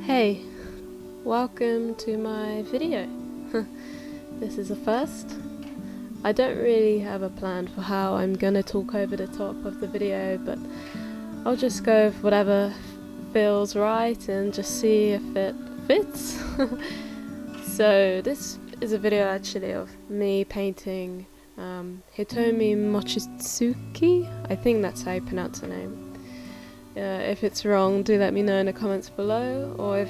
Hey, welcome to my video. This is a first. I don't really have a plan for how I'm gonna talk over the top of the video, but I'll just go with whatever feels right and just see if it fits. So this is a video actually of me painting HITOMI Mochizuki. I think that's how you pronounce her name. If it's wrong, do let me know in the comments below, or if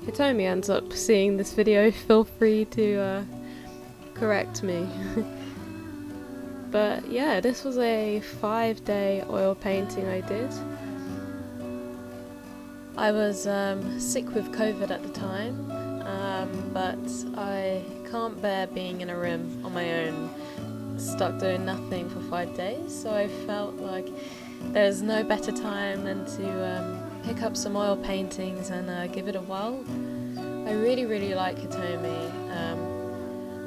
Hitomi ends up seeing this video, feel free to correct me. But yeah, this was a 5-day oil painting I did. I was sick with COVID at the time, but I can't bear being in a room on my own, stuck doing nothing for 5 days, so I felt like there's no better time than to pick up some oil paintings and give it a whirl. I really like Hitomi.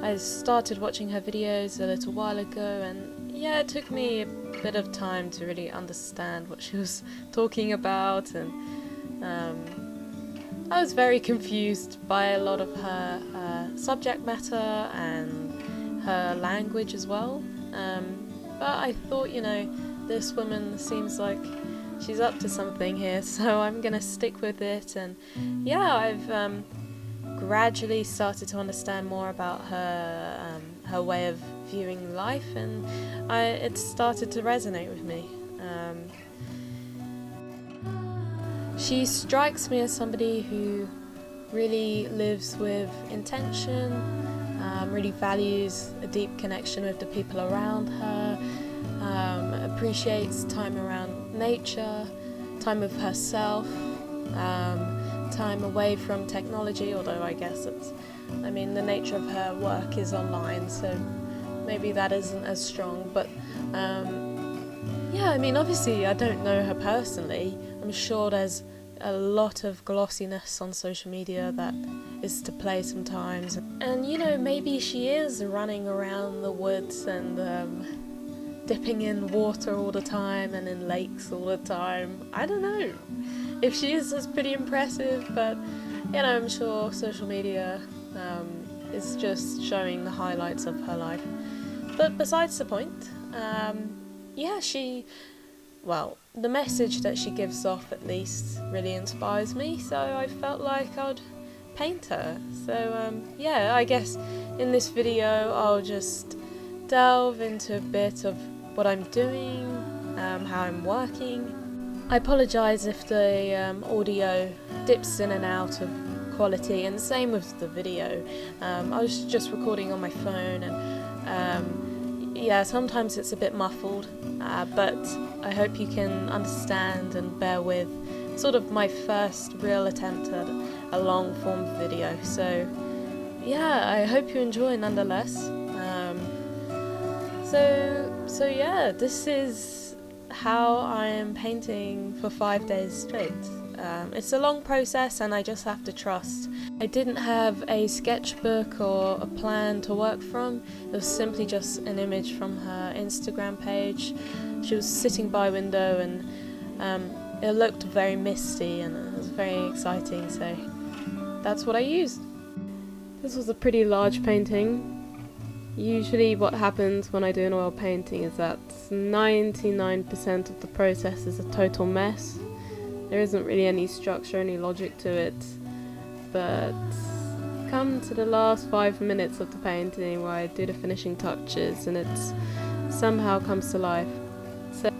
I started watching her videos a little while ago, and yeah, it took me a bit of time to really understand what she was talking about, and I was very confused by a lot of her subject matter and her language as well. But I thought, you know, this woman seems like she's up to something here, so I'm gonna stick with it. And yeah, I've gradually started to understand more about her her way of viewing life, and it started to resonate with me. She strikes me as somebody who really lives with intention, really values a deep connection with the people around her, appreciates time around nature, time with herself, time away from technology, although I guess the nature of her work is online, so maybe that isn't as strong, but yeah, I mean, obviously I don't know her personally. I'm sure there's a lot of glossiness on social media that is to play sometimes, and you know, maybe she is running around the woods and dipping in water all the time and in lakes all the time. I don't know if she is. That's pretty impressive, but you know, I'm sure social media is just showing the highlights of her life. But besides the point, yeah, the message that she gives off at least really inspires me, so I felt like I'd paint her. So yeah, I guess in this video I'll just delve into a bit of what I'm doing, how I'm working. I apologise if the audio dips in and out of quality, and same with the video. I was just recording on my phone, and yeah, sometimes it's a bit muffled, but I hope you can understand and bear with sort of my first real attempt at a long form video. So yeah, I hope you enjoy nonetheless. So yeah, this is how I am painting for 5 days straight. It's a long process, and I just have to trust. I didn't have a sketchbook or a plan to work from. It was simply just an image from her Instagram page. She was sitting by a window, and it looked very misty, and it was very exciting, so that's what I used. This was a pretty large painting. Usually what happens when I do an oil painting is that 99% of the process is a total mess. There isn't really any structure, any logic to it, but come to the last 5 minutes of the painting where I do the finishing touches and it somehow comes to life. So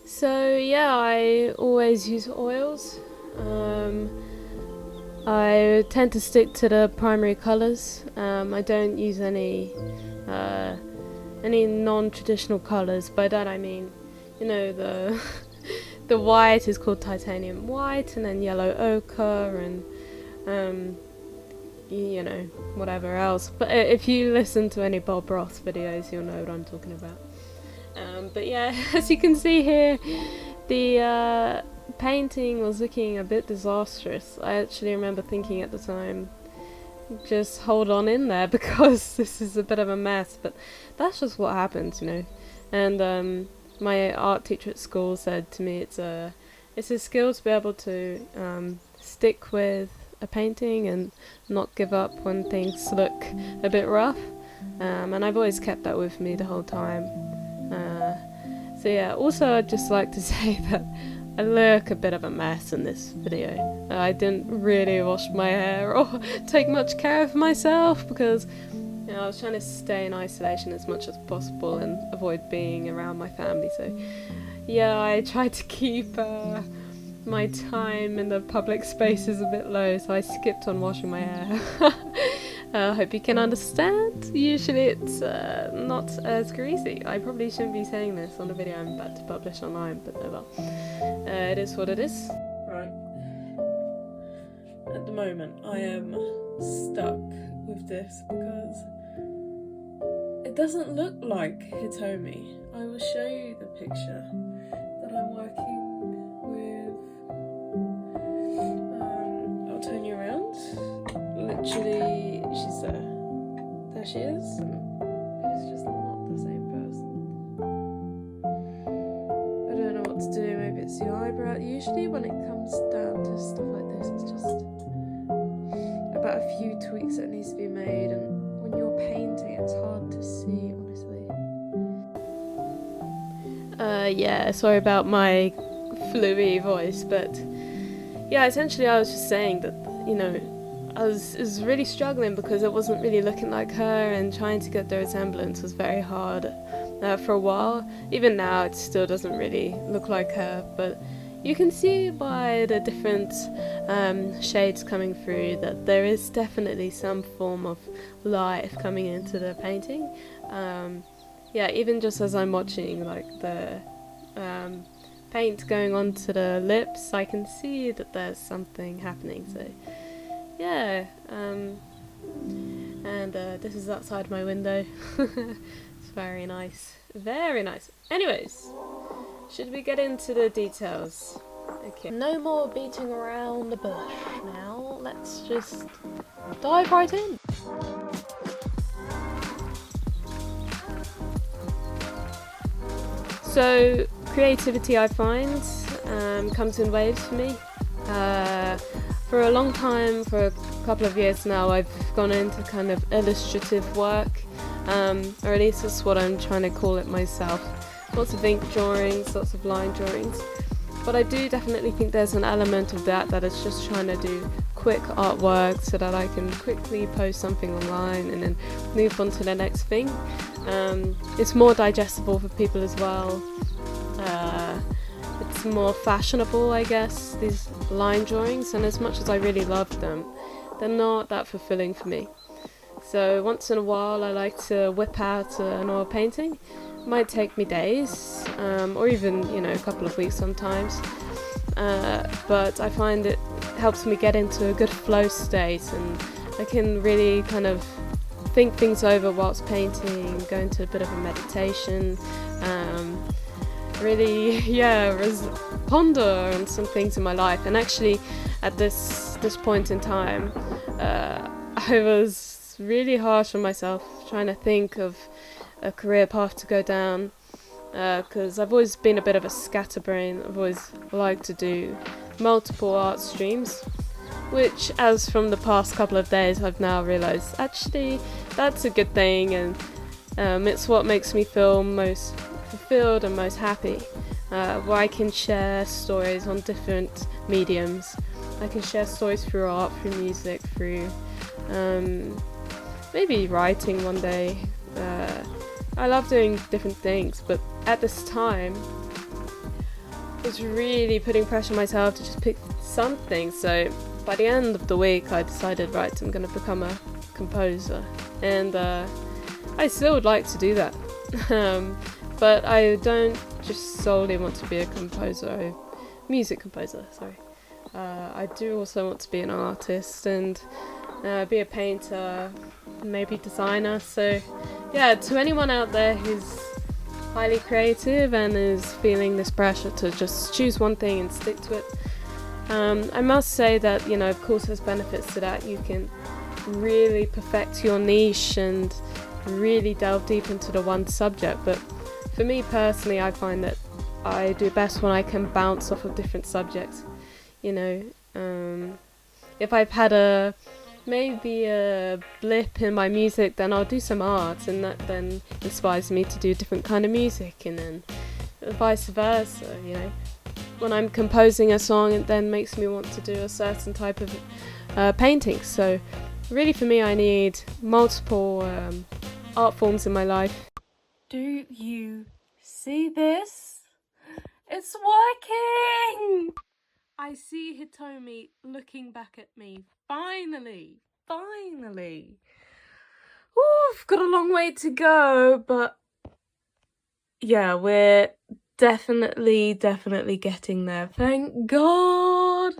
So yeah, I always use oils. I tend to stick to the primary colours. I don't use any non-traditional colours. By that I mean, you know, the white is called titanium white, and then yellow ochre, and you know, whatever else. But if you listen to any Bob Ross videos, you'll know what I'm talking about. But yeah, as you can see here, the painting was looking a bit disastrous. I actually remember thinking at the time, just hold on in there because this is a bit of a mess, but that's just what happens, you know. And my art teacher at school said to me it's a skill to be able to stick with a painting and not give up when things look a bit rough, and I've always kept that with me the whole time. So yeah, also I'd just like to say that I look a bit of a mess in this video. I didn't really wash my hair or take much care of myself because, you know, I was trying to stay in isolation as much as possible and avoid being around my family. So yeah, I tried to keep my time in the public spaces a bit low, so I skipped on washing my hair. I hope you can understand. Usually it's not as greasy. I probably shouldn't be saying this on a video I'm about to publish online, but oh well. It is what it is. Right. At the moment I am stuck with this because it doesn't look like HITOMI. I will show you the picture that I'm working with. I'll turn you around. Literally, she's there. There she is. It's just not the same person. I don't know what to do. Maybe it's the eyebrow. Usually when it comes down to stuff like this, it's just about a few tweaks that needs to be made, and when you're painting it's hard to see, honestly. Yeah, sorry about my fluey voice, but yeah, essentially I was just saying that, you know, I was really struggling because it wasn't really looking like her, and trying to get the resemblance was very hard for a while. Even now it still doesn't really look like her, but you can see by the different shades coming through that there is definitely some form of life coming into the painting. Yeah, even just as I'm watching like the paint going onto the lips, I can see that there's something happening. So yeah, and this is outside my window. It's very nice, very nice. Anyways, should we get into the details? Okay, no more beating around the bush now, let's just dive right in. So creativity, I find, comes in waves for me. For a long time, for a couple of years now, I've gone into kind of illustrative work, or at least that's what I'm trying to call it myself. Lots of ink drawings, lots of line drawings, but I do definitely think there's an element of that is just trying to do quick artwork so that I can quickly post something online and then move on to the next thing. It's more digestible for people as well. It's more fashionable, I guess, these line drawings, and as much as I really love them, they're not that fulfilling for me. So once in a while I like to whip out an oil painting. It might take me days, or even, you know, a couple of weeks sometimes, but I find it helps me get into a good flow state, and I can really kind of think things over whilst painting, go into a bit of a meditation, really, yeah, ponder on some things in my life. And actually, at this point in time, I was really harsh on myself, trying to think of a career path to go down, because I've always been a bit of a scatterbrain. I've always liked to do multiple art streams, which, as from the past couple of days, I've now realised actually that's a good thing, and it's what makes me feel most fulfilled and most happy, where I can share stories on different mediums. I can share stories through art, through music, through maybe writing one day. I love doing different things, but at this time I was really putting pressure on myself to just pick something. So by the end of the week I decided, right, I'm going to become a composer, and I still would like to do that. But I don't just solely want to be a composer, music composer, sorry. I do also want to be an artist, and be a painter, maybe designer. So yeah, to anyone out there who's highly creative and is feeling this pressure to just choose one thing and stick to it, I must say that, you know, of course there's benefits to that. You can really perfect your niche and really delve deep into the one subject, but for me personally, I find that I do best when I can bounce off of different subjects. You know, if I've had maybe a blip in my music, then I'll do some art, and that then inspires me to do a different kind of music, and then vice versa. You know, when I'm composing a song, it then makes me want to do a certain type of painting. So really, for me, I need multiple art forms in my life. Do you see this? It's working! I see Hitomi looking back at me. Finally! Finally! Ooh, I've got a long way to go, but yeah, we're definitely getting there. Thank God!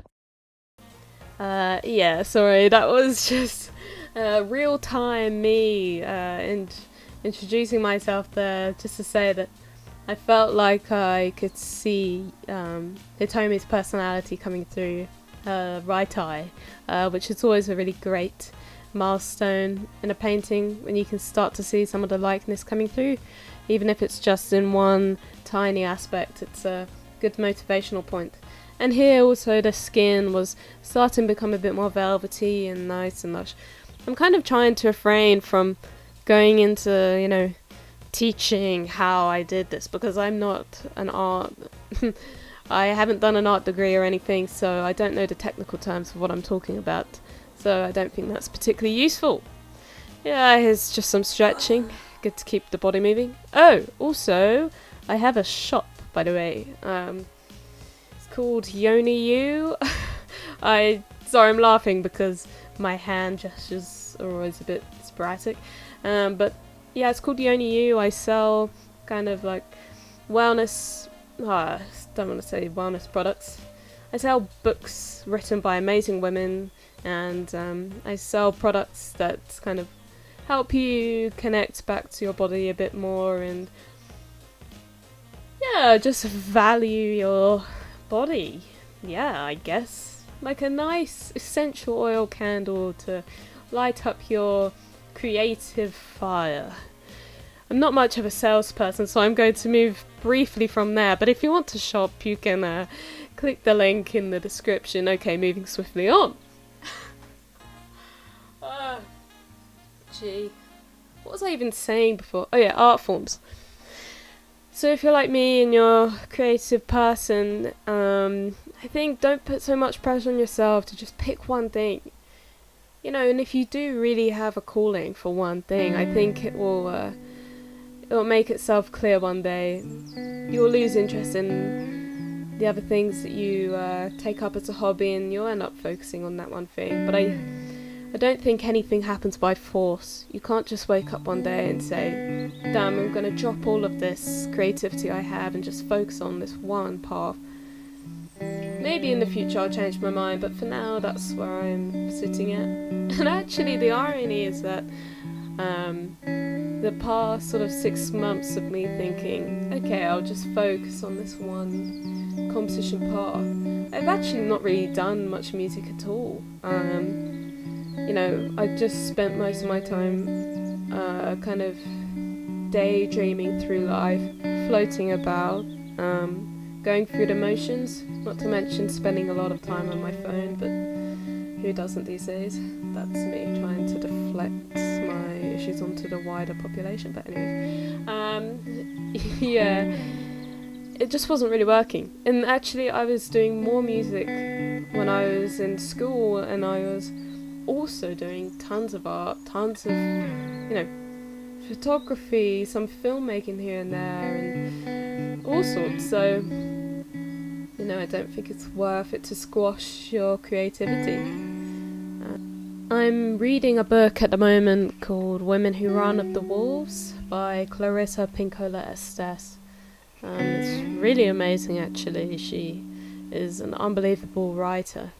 Yeah, sorry, that was just real time me introducing myself there, just to say that I felt like I could see Hitomi's personality coming through her right eye, which is always a really great milestone in a painting, when you can start to see some of the likeness coming through, even if it's just in one tiny aspect. It's a good motivational point. And here also the skin was starting to become a bit more velvety and nice and lush. I'm kind of trying to refrain from going into, you know, teaching how I did this, because I'm not an art I haven't done an art degree or anything, so I don't know the technical terms of what I'm talking about, so I don't think that's particularly useful. Yeah, here's just some stretching, good to keep the body moving. Oh, also I have a shop, by the way. It's called Yoni You. Sorry, I'm laughing because my hand gestures are always a bit sporadic, but yeah, it's called Yoni You. I sell kind of like wellness, I don't want to say wellness products. I sell books written by amazing women, and I sell products that kind of help you connect back to your body a bit more, and yeah, just value your body. Yeah, I guess. Like a nice essential oil candle to light up your creative fire. I'm not much of a salesperson, so I'm going to move briefly from there, but if you want to shop, you can click the link in the description. Okay, moving swiftly on. Gee, what was I even saying before? Oh yeah, art forms. So if you're like me and you're a creative person, I think don't put so much pressure on yourself to just pick one thing. You know, and if you do really have a calling for one thing, I think it'll make itself clear one day. You'll lose interest in the other things that you take up as a hobby, and you'll end up focusing on that one thing. But I don't think anything happens by force. You can't just wake up one day and say, damn, I'm going to drop all of this creativity I have and just focus on this one path. Maybe in the future I'll change my mind, but for now that's where I'm sitting at. And actually the irony is that the past sort of 6 months of me thinking, okay, I'll just focus on this one composition path, I've actually not really done much music at all. You know, I just spent most of my time kind of daydreaming through life, floating about, going through the motions, not to mention spending a lot of time on my phone, but who doesn't these days? That's me trying to deflect my issues onto the wider population, but anyways, yeah, it just wasn't really working. And actually I was doing more music when I was in school, and I was also doing tons of art, tons of, you know, photography, some filmmaking here and there, and all sorts. So, you know, I don't think it's worth it to squash your creativity. I'm reading a book at the moment called Women Who Run Up the Wolves by Clarissa Pinkola Estes. It's really amazing, actually. She is an unbelievable writer.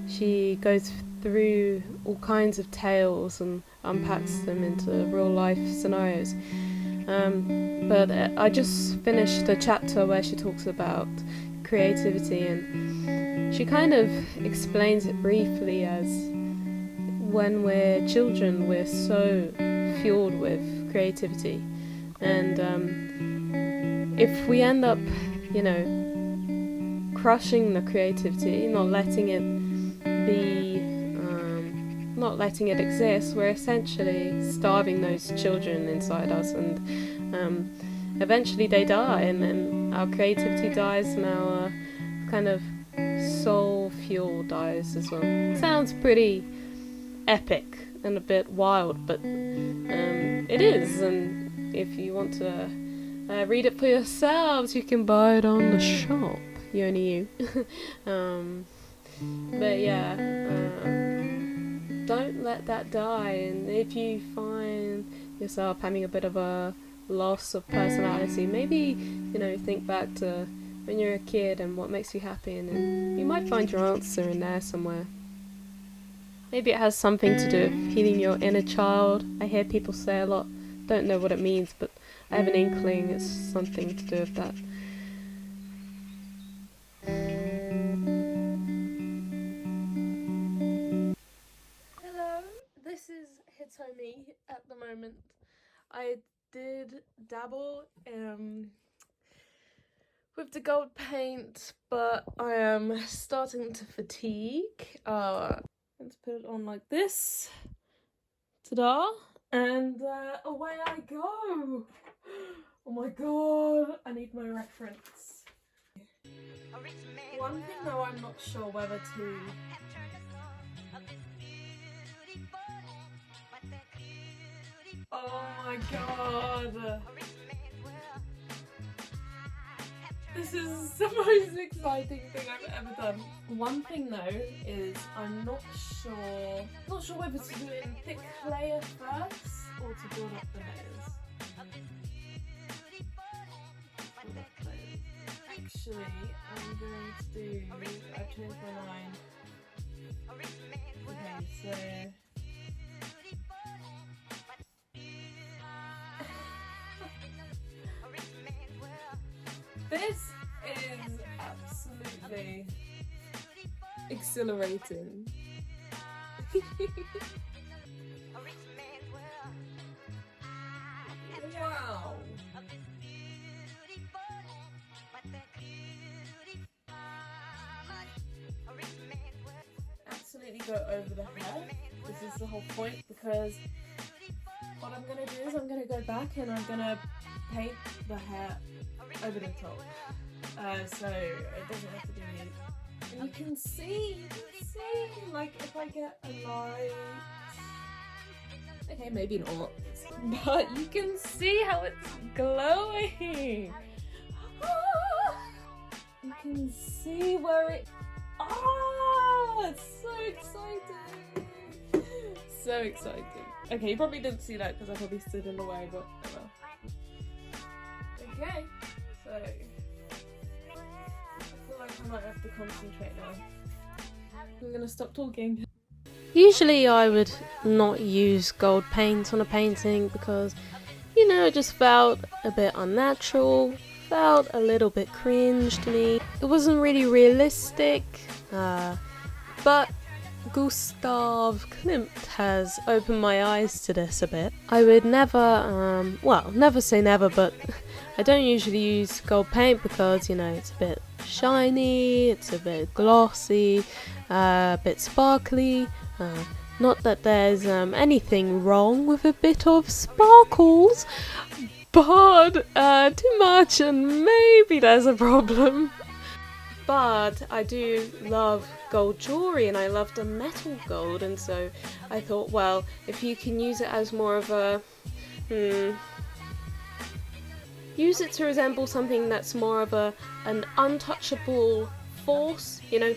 She goes through all kinds of tales and unpacks them into real life scenarios. But I just finished a chapter where she talks about creativity, and she kind of explains it briefly as when we're children we're so fueled with creativity, and if we end up, you know, crushing the creativity, not letting it be, not letting it exist, we're essentially starving those children inside us, and eventually they die, and our creativity dies, and our kind of soul fuel dies as well. Sounds pretty epic and a bit wild, but it is, and if you want to read it for yourselves, you can buy it on the shop. You. But yeah, don't let that die, and if you find yourself having a bit of a loss of personality, maybe, you know, think back to when you're a kid and what makes you happy, and then you might find your answer in there somewhere. Maybe it has something to do with healing your inner child. I hear people say a lot, don't know what it means, but I have an inkling it's something to do with that. Hello, this is HITOMI at the moment. I did dabble with the gold paint, but I am starting to fatigue. Let's put it on like this. Ta-da! And away I go! Oh my god, I need my reference. One thing though, I'm not sure whether to... Oh my god! This is the most exciting thing I've ever done. One thing though is I'm not sure whether to do it in thick layer first or to build up the layers. Actually, I'm going to do, I've changed my mind. Okay, so... This is absolutely exhilarating. Wow. Absolutely go over the hair. This is the whole point, because what I'm going to do is I'm going to go back and I'm going to paint the hair over the top, so it doesn't have to be neat. And you can see, like if I get a light, okay, maybe not, but you can see how it's glowing. You can see where it, it's so exciting, so exciting. Okay, you probably didn't see that because I probably stood in the way, but oh well. Okay. So, I feel like I might have to concentrate now. I'm gonna stop talking. Usually I would not use gold paint on a painting because, you know, it just felt a bit unnatural, felt a little bit cringe to me. It wasn't really realistic, but Gustav Klimt has opened my eyes to this a bit. I would never, well, never say never, but I don't usually use gold paint because, you know, it's a bit shiny, it's a bit glossy, a bit sparkly. Not that there's anything wrong with a bit of sparkles, but too much and maybe there's a problem. But I do love gold jewellery and I love the metal gold, and so I thought, well, if you can use it as more of a... use it to resemble something that's more of an untouchable force, you know?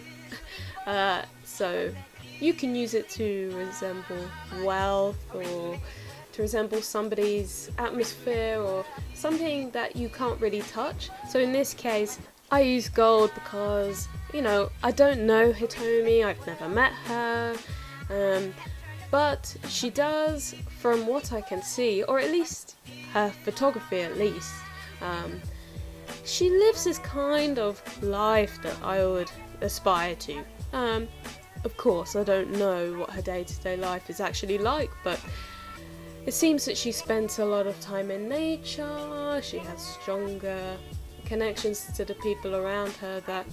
So you can use it to resemble wealth or to resemble somebody's atmosphere or something that you can't really touch. So in this case, I use gold because, you know, I don't know Hitomi, I've never met her, But she does, from what I can see, or at least her photography at least, she lives this kind of life that I would aspire to. Of course, I don't know what her day-to-day life is actually like, but it seems that she spends a lot of time in nature. She has stronger connections to the people around her that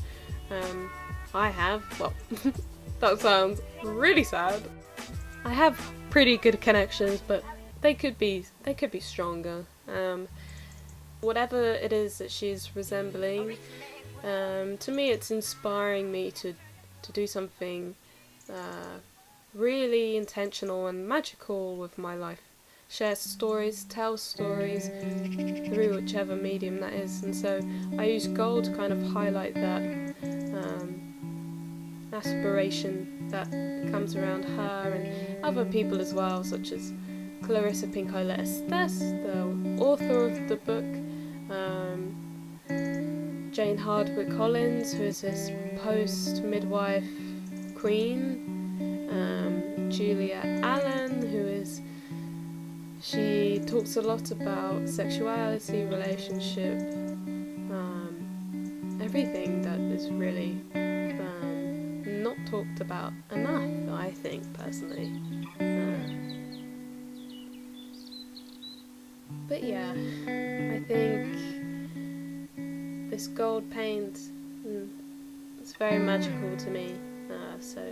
I have. Well, that sounds really sad. I have pretty good connections, but they could be stronger. Whatever it is that she's resembling, to me it's inspiring me to do something really intentional and magical with my life. Share stories, tell stories through whichever medium that is, and so I use gold to kind of highlight that aspiration that comes around her and other people as well, such as Clarissa Pinkola Estes, the author of the book, Jane Hardwick Collins, who is this post-midwife queen, Julia Allen, she talks a lot about sexuality, relationship, everything that is really not talked about enough, I think, personally. But yeah, I think this gold paint, it's very magical to me, so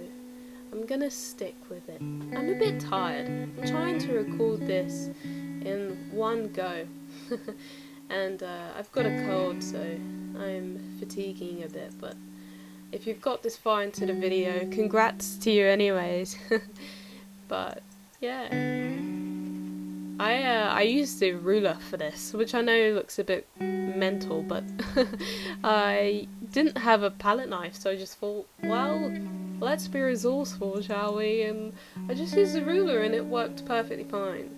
I'm gonna stick with it. I'm a bit tired. I'm trying to record this in one go, and I've got a cold, so I'm fatiguing a bit, but if you've got this far into the video, congrats to you anyways. But yeah, I used a ruler for this, which I know looks a bit mental, but I didn't have a palette knife, so I just thought, well, let's be resourceful, shall we? And I just used a ruler and it worked perfectly fine.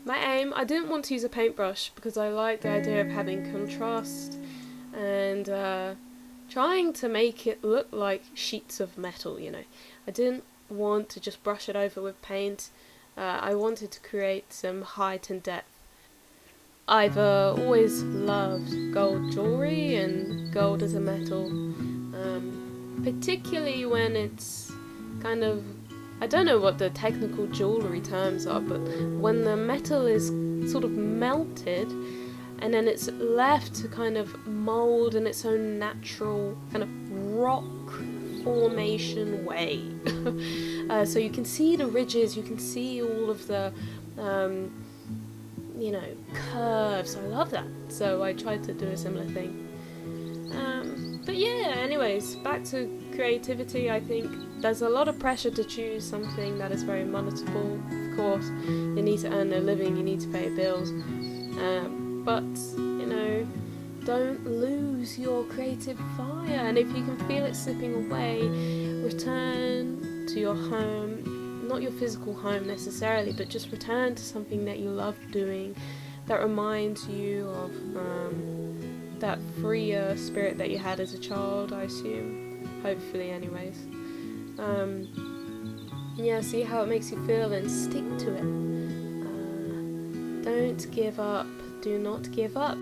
My aim, I didn't want to use a paintbrush because I like the idea of having contrast and trying to make it look like sheets of metal, you know. I didn't want to just brush it over with paint. I wanted to create some height and depth. I've always loved gold jewellery and gold as a metal, particularly when it's kind of, I don't know what the technical jewellery terms are, but when the metal is sort of melted and then it's left to kind of mould in its own natural kind of rock formation way. So you can see the ridges, you can see all of the you know, curves. I love that. So I tried to do a similar thing. But yeah, anyways, back to creativity. I think there's a lot of pressure to choose something that is very monetizable. Of course, you need to earn a living, you need to pay bills. But, you know, don't lose your creative fire. And if you can feel it slipping away, return to your home, not your physical home necessarily, but just return to something that you love doing, that reminds you of that freer spirit that you had as a child, I assume. Hopefully, anyways. Yeah, see how it makes you feel and stick to it. Don't give up. Do not give up.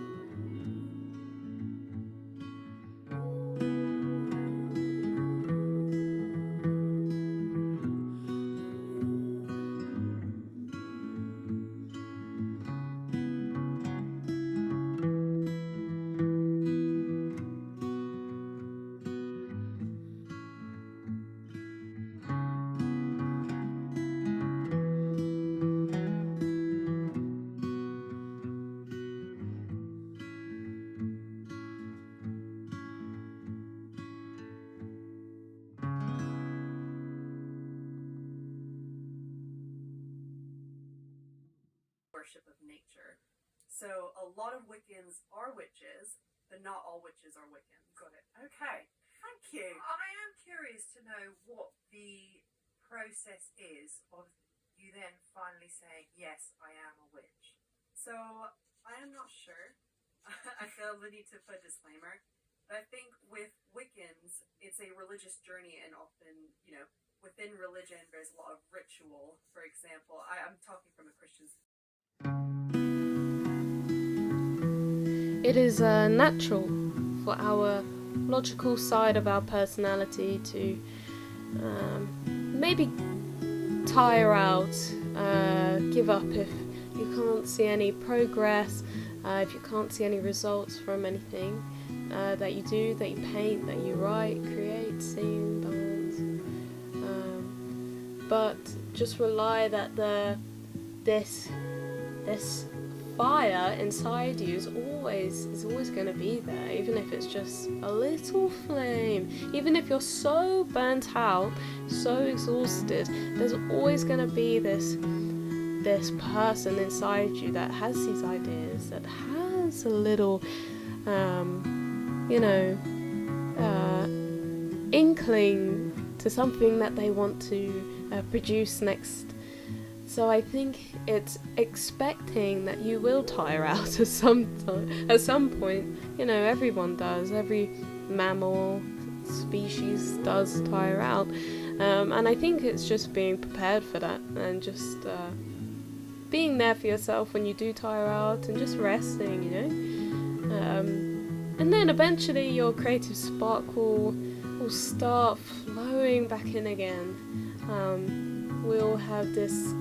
Worship of nature. So a lot of Wiccans are witches, but not all witches are Wiccans. Got it. Okay. Thank you. I am curious to know what the process is of you then finally saying, yes, I am a witch. So I am not sure. I feel the need to put a disclaimer. But I think with Wiccans, it's a religious journey, and often, you know, within religion, there's a lot of ritual. For example, I'm talking from a Christian. It is natural for our logical side of our personality to maybe tire out, give up if you can't see any progress, if you can't see any results from anything that you do, that you paint, that you write, create, sing, dance. But just rely that this fire inside you is always going to be there, even if it's just a little flame. Even if you're so burnt out, so exhausted, there's always going to be this person inside you that has these ideas, that has a little inkling to something that they want to produce next. So I think it's expecting that you will tire out at some point. Everyone does. Every mammal species does tire out. And I think it's just being prepared for that, and just being there for yourself when you do tire out, and just resting, and then eventually your creative spark will start flowing back in again. We'll have this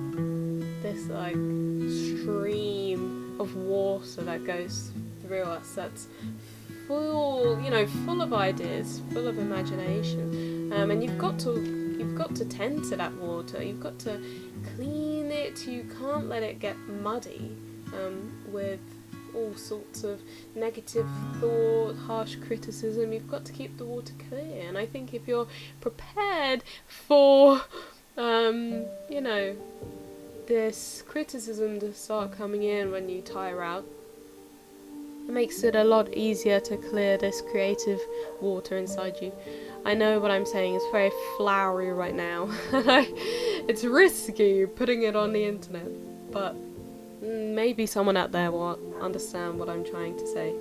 like stream of water that goes through us, that's full of ideas, full of imagination, and you've got to tend to that water. You've got to clean it. You can't let it get muddy with all sorts of negative thought, harsh criticism. You've got to keep the water clear. And I think if you're prepared for this criticism to start coming in when you tire out, it makes it a lot easier to clear this creative water inside you. I know what I'm saying is very flowery right now. It's risky putting it on the internet, but maybe someone out there will understand what I'm trying to say.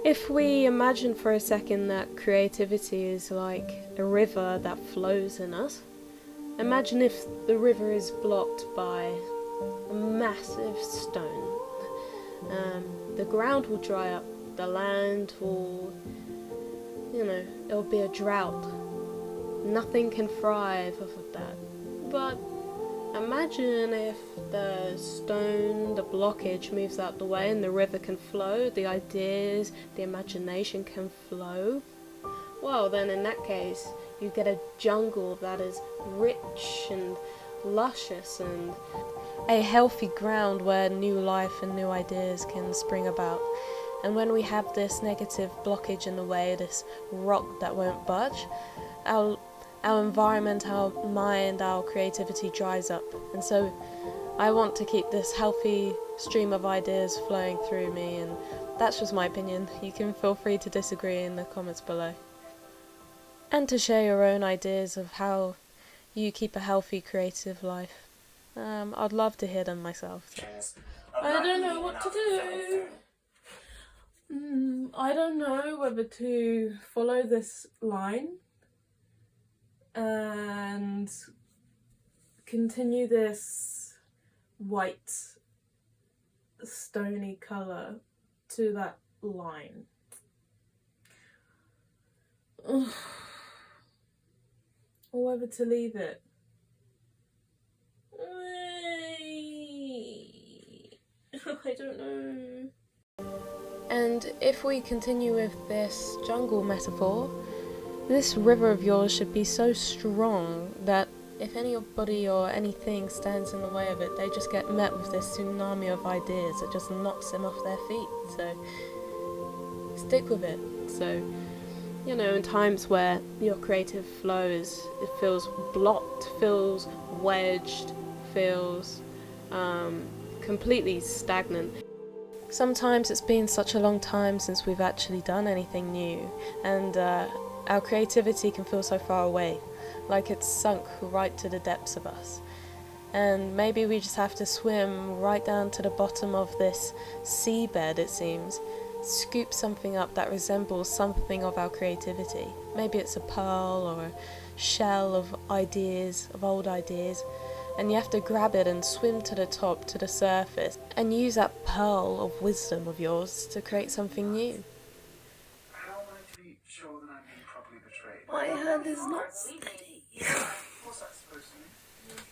If we imagine for a second that creativity is like a river that flows in us, imagine if the river is blocked by a massive stone. The ground will dry up, the land will, it'll be a drought. Nothing can thrive off of that. But imagine if the stone, the blockage moves out the way and the river can flow, the ideas, the imagination can flow. Well, then in that case, you get a jungle that is rich and luscious, and a healthy ground where new life and new ideas can spring about. And when we have this negative blockage in the way, this rock that won't budge, our environment, our mind, our creativity dries up. And so I want to keep this healthy stream of ideas flowing through me, and that's just my opinion. You can feel free to disagree in the comments below, and to share your own ideas of how you keep a healthy creative life. I'd love to hear them myself. I don't know what to do. I don't know whether to follow this line and continue this white stony colour to that line. Or whether to leave it. I don't know. And if we continue with this jungle metaphor, this river of yours should be so strong that if anybody or anything stands in the way of it, they just get met with this tsunami of ideas that just knocks them off their feet. So stick with it. So, in times where your creative flow it feels blocked, feels wedged, feels completely stagnant. Sometimes it's been such a long time since we've actually done anything new, and our creativity can feel so far away, like it's sunk right to the depths of us. And maybe we just have to swim right down to the bottom of this seabed, it seems, scoop something up that resembles something of our creativity, maybe it's a pearl or a shell of ideas, of old ideas, and you have to grab it and swim to the top, to the surface, and use that pearl of wisdom of yours to create something new. How am I to be sure that I'm being properly betrayed? My hand is not steady. What's that supposed to mean?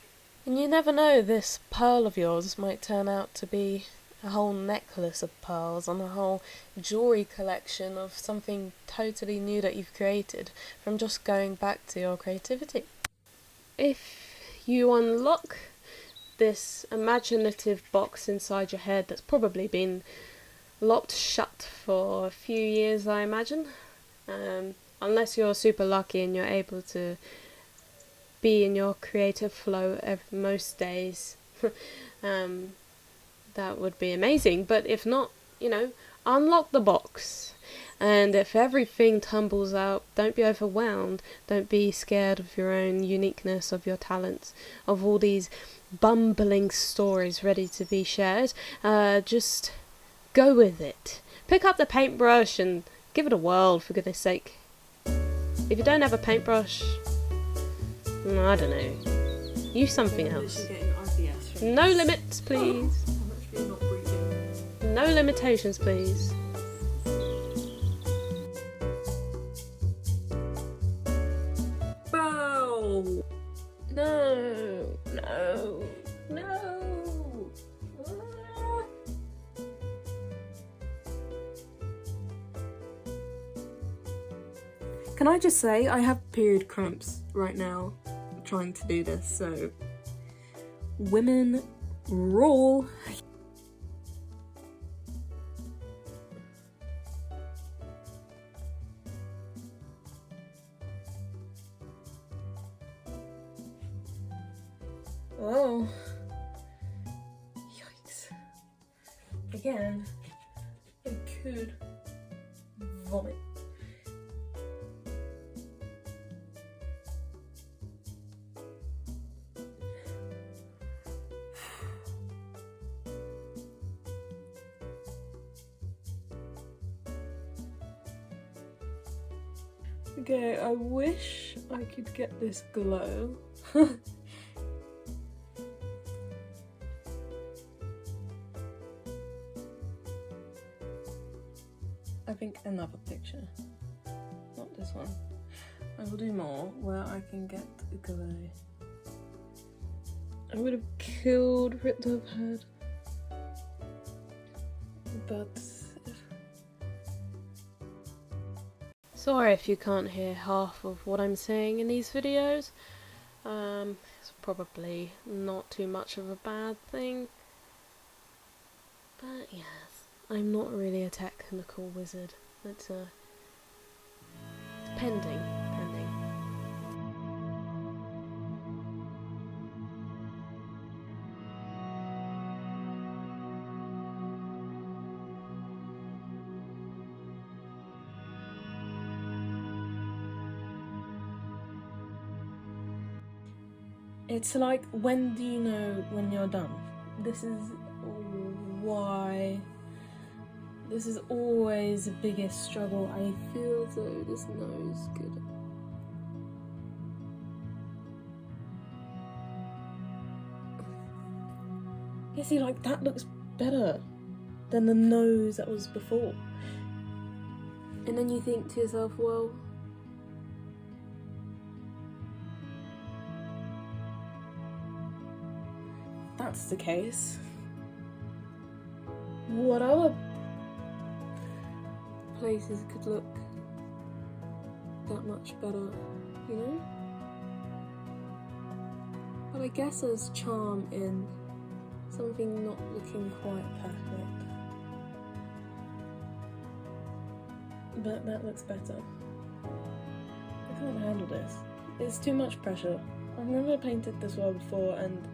And you never know, this pearl of yours might turn out to be a whole necklace of pearls and a whole jewelry collection of something totally new that you've created from just going back to your creativity. If you unlock this imaginative box inside your head that's probably been locked shut for a few years, I imagine, unless you're super lucky and you're able to be in your creative flow most days, that would be amazing. But if not, you know, unlock the box. And if everything tumbles out, don't be overwhelmed. Don't be scared of your own uniqueness, of your talents, of all these bumbling stories ready to be shared. Just go with it. Pick up the paintbrush and give it a whirl, for goodness sake. If you don't have a paintbrush, I don't know. Use something else. No limits, please. No limitations, please. Bow! No, no, no. Can I just say, I have period cramps right now trying to do this, so women rule. Oh, yikes. Again, I could vomit. Okay, I wish I could get this glow. I think another picture, not this one. I will do more where I can get the glow. I would have killed Ripped Up Head, but Sorry if you can't hear half of what I'm saying in these videos. It's probably not too much of a bad thing. But yes, I'm not really a technical wizard. It's pending. it's like, when do you know when you're done? This is why this is always the biggest struggle. I feel as though this nose could. Yeah, see, like, that looks better than the nose that was before. And then you think to yourself, well, that's the case, what other places could look that much better, you know? But I guess there's charm in something not looking quite perfect. But that looks better. I can't handle this. It's too much pressure. I've never painted this well before, and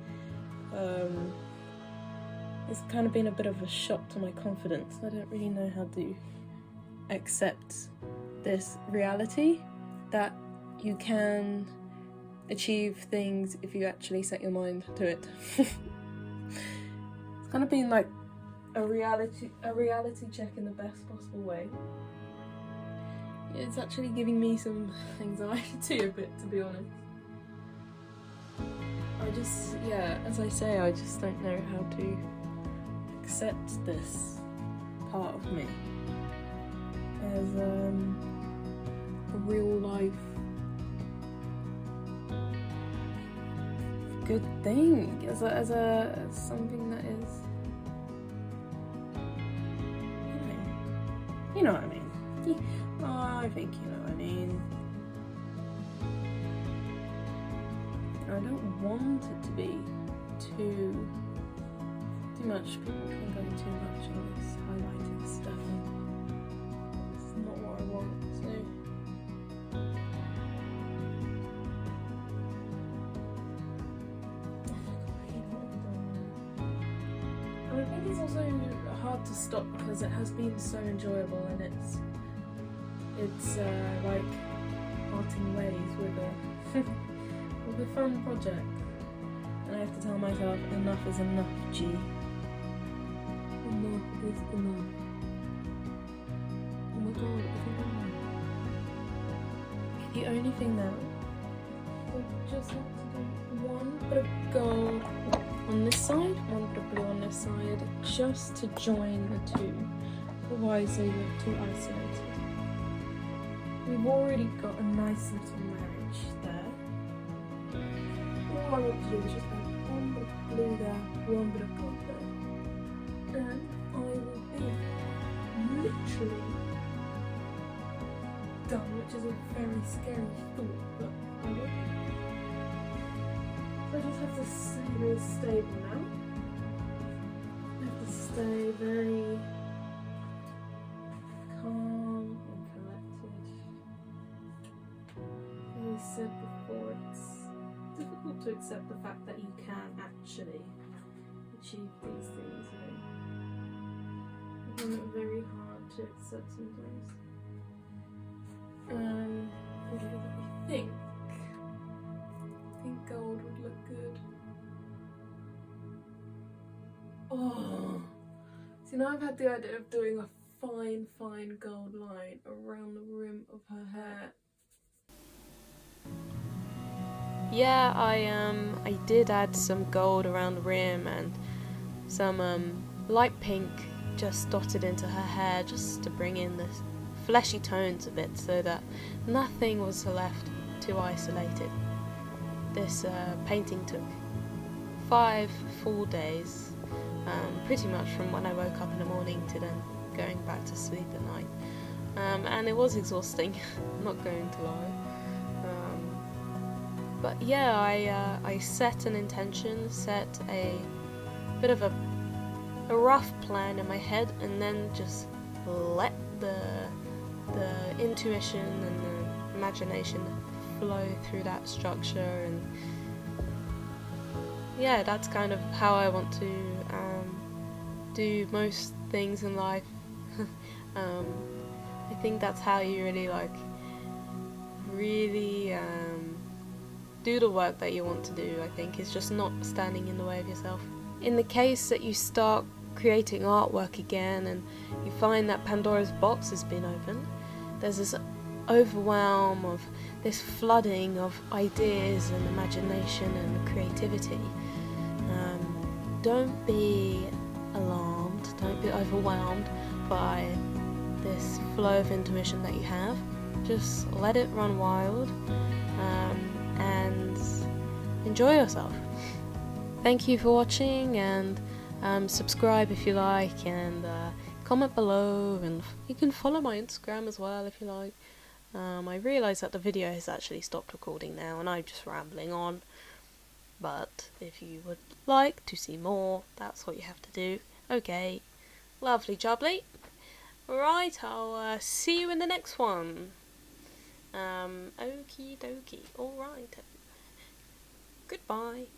it's kind of been a bit of a shock to my confidence. I don't really know how to accept this reality that you can achieve things if you actually set your mind to it. It's kind of been like a reality check in the best possible way. It's actually giving me some anxiety a bit, to be honest. I just, yeah, as I say, I just don't know how to accept this part of me as a real life good thing, as something that is, you know what I mean. I think you know what I mean. I don't want it to be too much. People can go too much on this highlighted stuff. It's not what I want. So I think it's also hard to stop because it has been so enjoyable, and it's like parting ways with a with a fun project. And I have to tell myself enough is enough, G. Enough is enough. Oh my god, I think I'm the only thing now, I just have to do one bit of gold on this side, one bit of blue on this side, just to join the two. Otherwise they look too isolated. We've already got a nice little marriage there. All I want to do is just add one bit of blue there, one bit of gold there. And I will be literally done, which is a very scary thought, but I will. So I just have to stay very stable now. I have to stay very calm and collected. As I said before, it's difficult to accept the fact that you can actually achieve these things. I find it very hard to accept sometimes. I think gold would look good. Oh, see, now I've had the idea of doing a fine gold line around the rim of her hair. Yeah, I did add some gold around the rim and some light pink just dotted into her hair, just to bring in the fleshy tones a bit, so that nothing was left too isolated. This painting took 5 full days, pretty much from when I woke up in the morning to then going back to sleep at night, and it was exhausting, I'm not going to lie. But yeah, I set an intention, set a bit of a rough plan in my head, and then just let the intuition and the imagination flow through that structure. And yeah, that's kind of how I want to do most things in life. I think that's how you really do the work that you want to do. I think is just not standing in the way of yourself. In the case that you start creating artwork again and you find that Pandora's box has been opened, there's this overwhelm of this flooding of ideas and imagination and creativity. Don't be alarmed, don't be overwhelmed by this flow of intuition that you have. Just let it run wild, and enjoy yourself. Thank you for watching, and subscribe if you like, and comment below, and you can follow my Instagram as well if you like. I realise that the video has actually stopped recording now and I'm just rambling on, but if you would like to see more, that's what you have to do. Okay, lovely jubbly. Right, I'll see you in the next one. Okie dokie. Alright. Goodbye.